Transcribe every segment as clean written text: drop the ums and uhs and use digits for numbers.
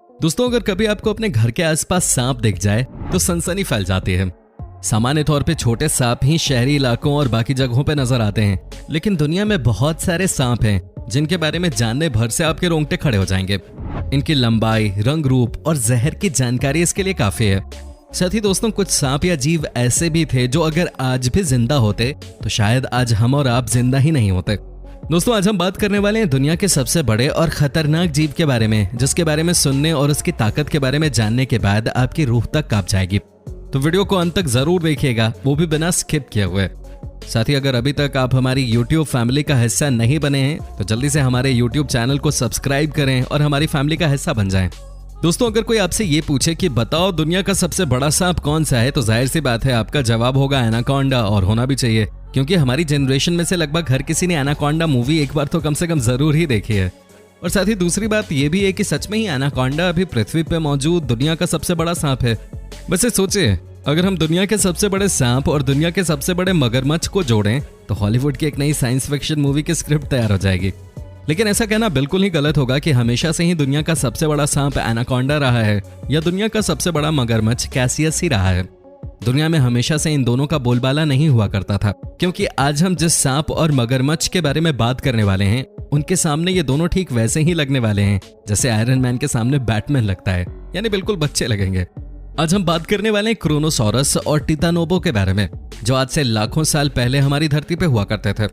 दोस्तों, अगर कभी आपको अपने घर के आसपास सांप दिख जाए तो सनसनी फैल जाती है। सामान्य तौर पे छोटे सांप ही शहरी इलाकों और बाकी जगहों पे नजर आते हैं, लेकिन दुनिया में बहुत सारे सांप हैं जिनके बारे में जानने भर से आपके रोंगटे खड़े हो जाएंगे। इनकी लंबाई, रंग रूप और जहर की जानकारी इसके लिए काफी है। साथ ही दोस्तों, कुछ सांप या जीव ऐसे भी थे जो अगर आज भी जिंदा होते तो शायद आज हम और आप जिंदा ही नहीं होते। दोस्तों, आज हम बात करने वाले हैं दुनिया के सबसे बड़े और खतरनाक जीव के बारे में, जिसके बारे में सुनने और उसकी ताकत के बारे में जानने के बाद आपकी रूह तक कांप जाएगी। तो वीडियो को अंत तक जरूर देखिएगा, वो भी बिना स्किप किए हुए। साथ ही अगर अभी तक आप हमारी YouTube फैमिली का हिस्सा नहीं बने हैं तो जल्दी से हमारे YouTube चैनल को सब्सक्राइब करें और हमारी फैमिली का हिस्सा बन जाएं। दोस्तों, अगर कोई आपसे ये पूछे कि बताओ दुनिया का सबसे बड़ा सांप कौन सा है, तो जाहिर सी बात है आपका जवाब होगा एनाकोंडा, और होना भी चाहिए, क्योंकि हमारी जनरेशन में से लगभग हर किसी ने एनाकोंडा मूवी एक बार तो कम से कम जरूर ही देखी है। और साथ ही दूसरी बात ये भी है कि सच में ही एनाकोंडा अभी पृथ्वी पर मौजूद दुनिया का सबसे बड़ा सांप है। वैसे सोचिए, अगर हम दुनिया के सबसे बड़े सांप और दुनिया के सबसे बड़े मगरमच्छ को जोड़ें तो हॉलीवुड की एक नई साइंस फिक्शन मूवी की स्क्रिप्ट तैयार हो जाएगी। लेकिन ऐसा कहना बिल्कुल ही गलत होगा कि हमेशा से ही दुनिया का सबसे बड़ा सांप एनाकोंडा रहा है या दुनिया का सबसे बड़ा मगरमच्छ कैसियस ही रहा है। दुनिया में हमेशा से इन दोनों का बोलबाला नहीं हुआ करता था, क्योंकि आज हम जिस सांप और मगरमच्छ के बारे में बात करने वाले हैं उनके सामने ये दोनों ठीक वैसे ही लगने वाले हैं जैसे आयरन मैन के सामने बैटमैन लगता है, यानी बिल्कुल बच्चे लगेंगे। आज हम बात करने वाले हैं क्रोनोसॉरस और टिटानोबो के बारे में, जो आज से लाखों साल पहले हमारी धरती पे हुआ करते थे।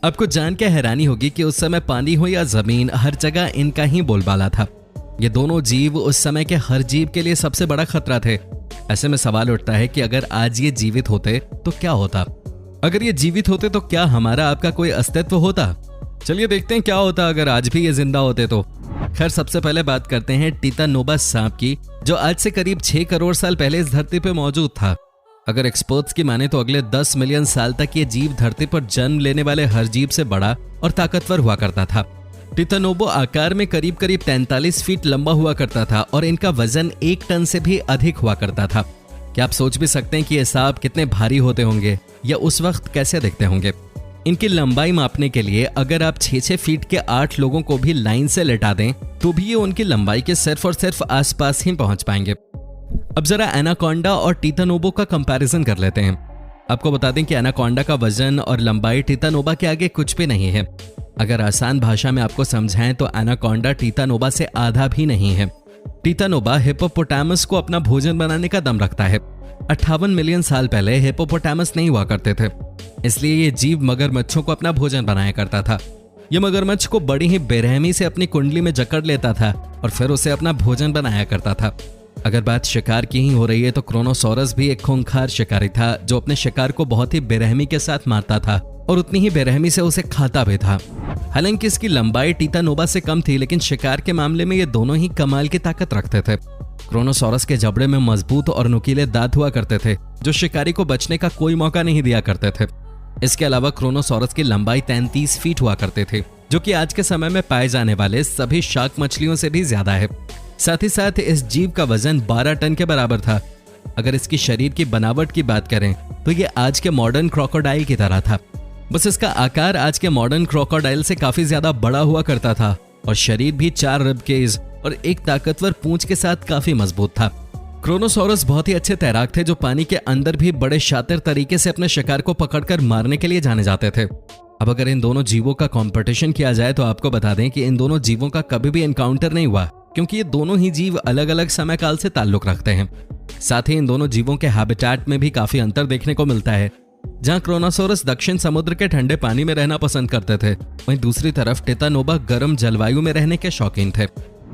आपको जान के हैरानी होगी कि उस समय पानी हो या जमीन, हर जगह इनका ही बोलबाला था। ये दोनों जीव उस समय के हर जीव के लिए सबसे बड़ा खतरा थे। ऐसे में सवाल उठता है कि अगर आज ये जीवित होते तो क्या होता? अगर ये जीवित होते तो क्या हमारा आपका कोई अस्तित्व होता? चलिए देखते हैं क्या होता अगर आज भी ये जिंदा होते तो। खैर, सबसे पहले बात करते हैं टिटानोबा सांप की, जो आज से करीब 6 करोड़ साल पहले इस धरती पे मौजूद था। अगर एक्सपर्ट्स की माने तो अगले 10 मिलियन साल तक ये जीव धरती पर जन्म लेने वाले हर जीव से बड़ा और ताकतवर हुआ करता था। टिटानोबो आकार में करीब 43 फीट लंबा हुआ करता था और इनका वजन 1 टन से भी अधिक हुआ करता था। क्या आप सोच भी सकते हैं कि ये सांप कितने भारी होते होंगे या उस वक्त कैसे दिखते होंगे? इनकी लंबाई मापने के लिए अगर आप 6-6 फीट के 8 लोगों को भी लाइन से लेटा दें तो भी ये उनकी लंबाई के सिर्फ और सिर्फ आसपास ही पहुंच पाएंगे। अब जरा एनाकोंडा और टिटानोबो का कंपैरिजन कर लेते हैं। आपको बता दें कि एनाकोंडा का वजन और लंबाई टिटानोबा के आगे कुछ भी नहीं है। अगर आसान भाषा में आपको समझाएं तो एनाकोंडा टिटानोबा से आधा भी नहीं है। टिटानोबा हिप्पोपोटामस को अपना भोजन बनाने का दम रखता है। 58 मिलियन साल पहले हिप्पोपोटामस नहीं हुआ करते थे, इसलिए ये जीव मगरमच्छों को अपना भोजन बनाया करता था। ये मगरमच्छ को बड़ी ही बेरहमी से अपनी कुंडली में जकड़ लेता था और फिर उसे अपना भोजन बनाया करता था। अगर बात शिकार की ही हो रही है तो क्रोनोसॉरस भी एक खूंखार शिकारी था, जो अपने शिकार को बहुत ही बेरहमी के साथ मारता था और उतनी ही बेरहमी से उसे खाता भी था। हालांकि इसकी लंबाई टिटानोबा से कम थी, लेकिन शिकार के मामले में ये दोनों ही कमाल की ताकत रखते थे। क्रोनोसॉरस के जबड़े में मजबूत और नुकीले दांत हुआ करते थे, जो शिकारी को बचने का कोई मौका नहीं दिया करते थे। इसके अलावा क्रोनोसॉरस की लंबाई 33 फीट हुआ करते थे, जो कि आज के समय में पाए जाने वाले सभी शार्क मछलियों से भी ज्यादा है। साथ ही साथ इस जीव का वजन 12 टन के बराबर था। अगर इसकी शरीर की बनावट की बात करें तो ये आज के मॉडर्न क्रोकोडाइल की तरह था, बस इसका आकार आज के मॉडर्न क्रोकोडाइल से काफी ज्यादा बड़ा हुआ करता था और शरीर भी 4 रिबकेज और एक ताकतवर पूंछ के साथ काफी मजबूत था। क्रोनोसॉरस बहुत ही अच्छे तैराक थे, जो पानी के अंदर भी बड़े शातिर तरीके से अपने शिकार को पकड़कर मारने के लिए जाने जाते थे। अब अगर इन दोनों जीवों का कंपटीशन किया जाए तो आपको बता दें कि इन दोनों जीवों का कभी भी एनकाउंटर नहीं हुआ, क्योंकि ये दोनों ही जीव अलग अलग समय काल से ताल्लुक रखते हैं। साथ ही इन दोनों जीवों के हैबिटेट में भी काफी अंतर देखने को मिलता है। जहां क्रोनोसॉरस दक्षिण समुद्र के ठंडे पानी में रहना पसंद करते थे, वहीं दूसरी तरफ टिटानोबा गर्म जलवायु में रहने के शौकीन थे।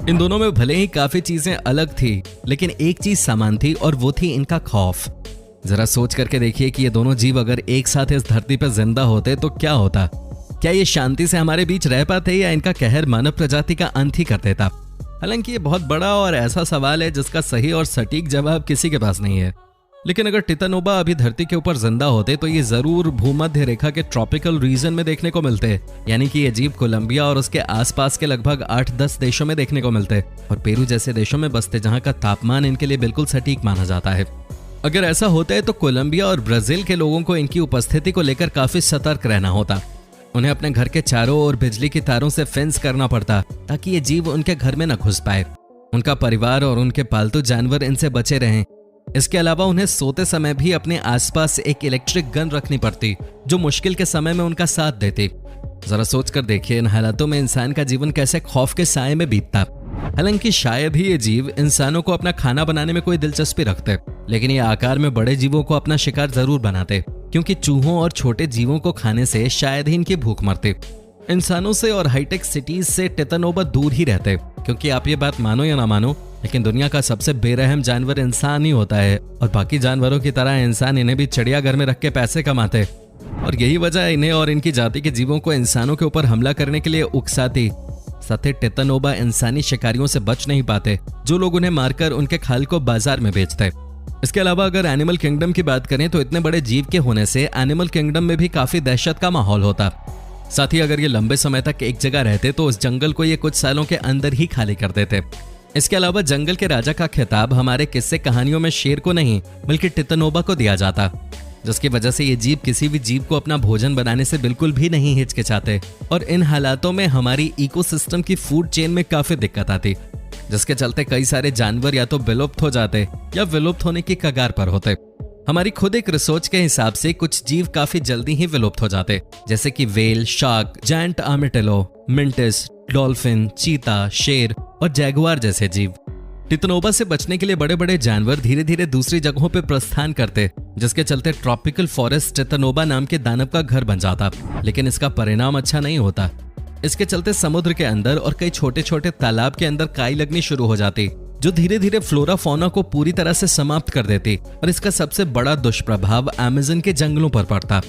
इन दोनों में भले ही काफी चीजें अलग थी, लेकिन एक चीज समान थी और वो थी इनका खौफ। जरा सोच करके देखिए कि ये दोनों जीव अगर एक साथ इस धरती पर जिंदा होते तो क्या होता? क्या ये शांति से हमारे बीच रह पाते या इनका कहर मानव प्रजाति का अंत ही कर देता? हालांकि ये बहुत बड़ा और ऐसा सवाल है जिसका सही और सटीक जवाब किसी के पास नहीं है। लेकिन अगर टिटानोबा अभी धरती के ऊपर जिंदा होते तो ये जरूर भूमध्य रेखा के ट्रॉपिकल रीजन में देखने को मिलते, यानी कि ये जीव कोलंबिया और उसके आसपास के लगभग 8-10 देशों में देखने को मिलते और पेरू जैसे देशों में बसते, जहां का तापमान इनके लिए बिल्कुल सटीक माना जाता है। अगर ऐसा होता है तो कोलंबिया और ब्राजील के लोगों को इनकी उपस्थिति को लेकर काफी सतर्क रहना होता। उन्हें अपने घर के चारों ओर बिजली की तारों से फेंस करना पड़ता ताकि ये जीव उनके घर में न घुस पाए। उनका परिवार और उनके पालतू जानवर इनसे बचे रहें। इसके अलावा उन्हें सोते समय भी अपने आसपास एक इलेक्ट्रिक गन रखनी पड़ती जो मुश्किल के समय में उनका साथ देती। जरा सोच कर देखिए इन हालातों में इंसान का जीवन कैसे खौफ के साए में बीतता। हालांकि शायद ही ये जीव इंसानों को अपना खाना बनाने में कोई दिलचस्पी रखते, लेकिन ये आकार में बड़े जीवों को अपना शिकार जरूर बनाते, क्योंकि चूहों और छोटे जीवों को खाने से शायद ही इनकी भूख मरती। इंसानों से और हाईटेक सिटीज से टितानोबा दूर ही रहते, क्योंकि आप ये बात मानो या ना मानो, लेकिन दुनिया का सबसे बेरहम जानवर इंसान ही होता है। और बाकी जानवरों की तरह इंसान इन्हें भी चिड़ियाघर में रख के पैसे कमाते, और यही वजह है इन्हें और इनकी जाति के जीवों को इंसानों के ऊपर हमला करने के लिए उकसाती। साथ ही टितानोबा इंसानी शिकारियों से बच नहीं पाते, जो लोग उन्हें मारकर उनके खाल को बाजार में बेचते। इसके अलावा अगर एनिमल किंगडम की बात करें तो इतने बड़े जीव के होने से एनिमल किंगडम में भी काफी दहशत का माहौल होता। साथ ही अगर ये लंबे समय तक एक जगह रहते तो उस जंगल को ये कुछ सालों के अंदर ही खाली कर देते। इसके अलावा जंगल के राजा का खिताब हमारे किस्से कहानियों में शेर को नहीं बल्कि टितानोबा को दिया जाता, जिसकी वजह से ये जीव किसी भी जीव को अपना भोजन बनाने से बिल्कुल भी नहीं हिचकिचाते। और इन हालातों में हमारी इकोसिस्टम की फूड चेन में काफी दिक्कत आती, जिसके चलते कई सारे जानवर या तो विलुप्त हो जाते या विलुप्त होने की कगार पर होते। हमारी खुद एक रिसर्च के हिसाब से कुछ जीव काफी जल्दी ही विलुप्त हो जाते, जैसे कि वेल, शार्क, जायंट आर्मिटेलो, मिंटिस, डॉल्फिन, चीता, शेर और जैगुआर जैसे जीव। टितानोबा से बचने के लिए बड़े बड़े जानवर धीरे धीरे दूसरी जगहों पर प्रस्थान करते, जिसके चलते ट्रॉपिकल फॉरेस्ट टितानोबा नाम के दानव का घर बन जाता। लेकिन इसका परिणाम अच्छा नहीं होता। इसके चलते समुद्र के अंदर और कई छोटे छोटे तालाब के अंदर काई लगनी शुरू हो जाती, जो धीरे धीरे फ्लोरा फौना को पूरी तरह से समाप्त कर देती। और इसका सबसे बड़ा दुष्प्रभाव अमेज़न के जंगलों पर पड़ता।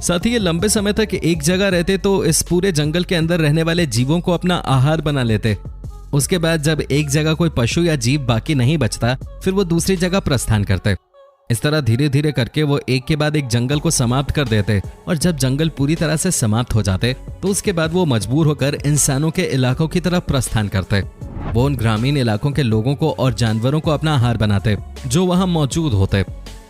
साथ ही ये लंबे समय तक एक जगह रहते तो इस पूरे जंगल के अंदर रहने वाले जीवों को अपना आहार बना लेते। उसके बाद जब एक जगह कोई पशु या जीव बाकी नहीं बचता, फिर वो दूसरी जगह प्रस्थान करते। इस तरह धीरे धीरे करके वो एक के बाद एक जंगल को समाप्त कर देते, और जब जंगल पूरी तरह से समाप्त हो जाते तो उसके बाद वो मजबूर होकर इंसानों के इलाकों की तरफ प्रस्थान करते। वो उन ग्रामीण इलाकों के लोगों को और जानवरों को अपना आहार बनाते जो वहां मौजूद होते।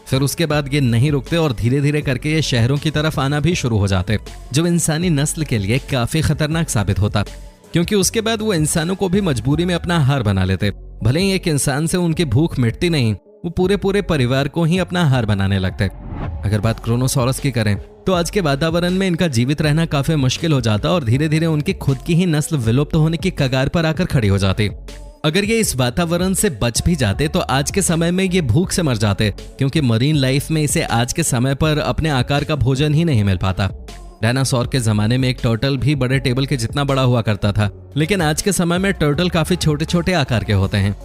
फिर उसके बाद ये नहीं रुकते और धीरे धीरे करके ये शहरों की तरफ आना भी शुरू हो जाते, जो इंसानी नस्ल के लिए काफी खतरनाक साबित होता, क्योंकि उसके बाद वो इंसानों को भी मजबूरी में अपना आहार बना लेते। भले ही एक इंसान से उनकी भूख मिटती नहीं, वो पूरे परिवार को ही अपना आहार बनाने लगते। अगर बात क्रोनोसॉरस की करें तो आज के वातावरण में इनका जीवित रहना काफी मुश्किल हो जाता और धीरे धीरे उनकी खुद की ही नस्ल विलुप्त होने की कगार पर आकर खड़ी हो जाती। अगर ये इस वातावरण से बच भी जाते तो आज के समय में ये भूख से मर जाते, क्योंकि मरीन लाइफ में इसे आज के समय पर अपने आकार का भोजन ही नहीं मिल पाता। डायनासोर के जमाने में एक टर्टल भी बड़े टेबल के जितना बड़ा हुआ करता था, लेकिन आज के समय में टर्टल काफी छोटे छोटे आकार के होते हैं।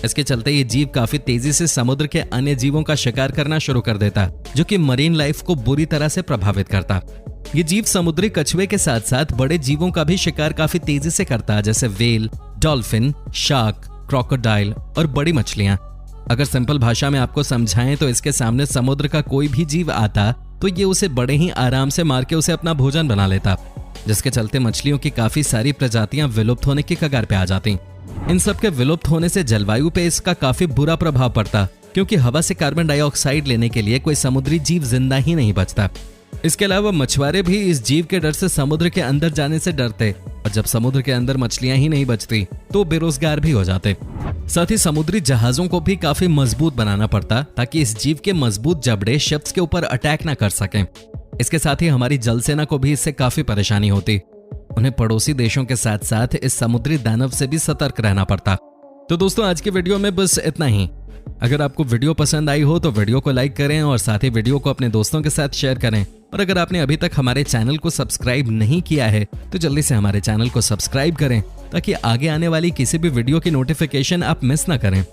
इसके चलते ये जीव काफी तेजी से समुद्र के अन्य जीवों का शिकार करना शुरू कर देता, जो कि मरीन लाइफ को बुरी तरह से प्रभावित करता। ये जीव समुद्री कछुए के साथ साथ बड़े जीवों का भी शिकार काफी तेजी से करता, जैसे वेल, डॉल्फिन, शार्क, क्रोकोडाइल और बड़ी मछलियां। अगर सिंपल भाषा में आपको समझाएं तो इसके सामने समुद्र का कोई भी जीव आता तो ये उसे बड़े ही आराम से मार के उसे अपना भोजन बना लेता, जिसके चलते मछलियों की काफी सारी प्रजातियां विलुप्त होने की कगार पे आ जाती। इन सब के विलुप्त होने से जलवायु पे इसका काफी बुरा प्रभाव पड़ता, क्योंकि हवा से कार्बन डाइऑक्साइड लेने के लिए कोई समुद्री जीव जिंदा ही नहीं बचता। इसके अलावा मछुआरे भी इस जीव के डर से समुद्र के अंदर जाने से डरते, और जब समुद्र के अंदर मछलियां ही नहीं बचती तो बेरोजगार भी हो जाते। साथ ही समुद्री जहाजों को भी काफी मजबूत बनाना पड़ता, ताकि इस जीव के मजबूत जबड़े शिप्स के ऊपर अटैक ना कर सकें। इसके साथ ही हमारी जल सेना को भी इससे काफी परेशानी होती। उन्हें पड़ोसी देशों के साथ साथ इस समुद्री दानव से भी सतर्क रहना पड़ता। तो दोस्तों आज के वीडियो में बस इतना ही। अगर आपको वीडियो पसंद आई हो तो वीडियो को लाइक करें और साथ ही वीडियो को अपने दोस्तों के साथ शेयर करें। और अगर आपने अभी तक हमारे चैनल को सब्सक्राइब नहीं किया है तो जल्दी से हमारे चैनल को सब्सक्राइब करें, ताकि आगे आने वाली किसी भी वीडियो की नोटिफिकेशन आप मिस ना करें।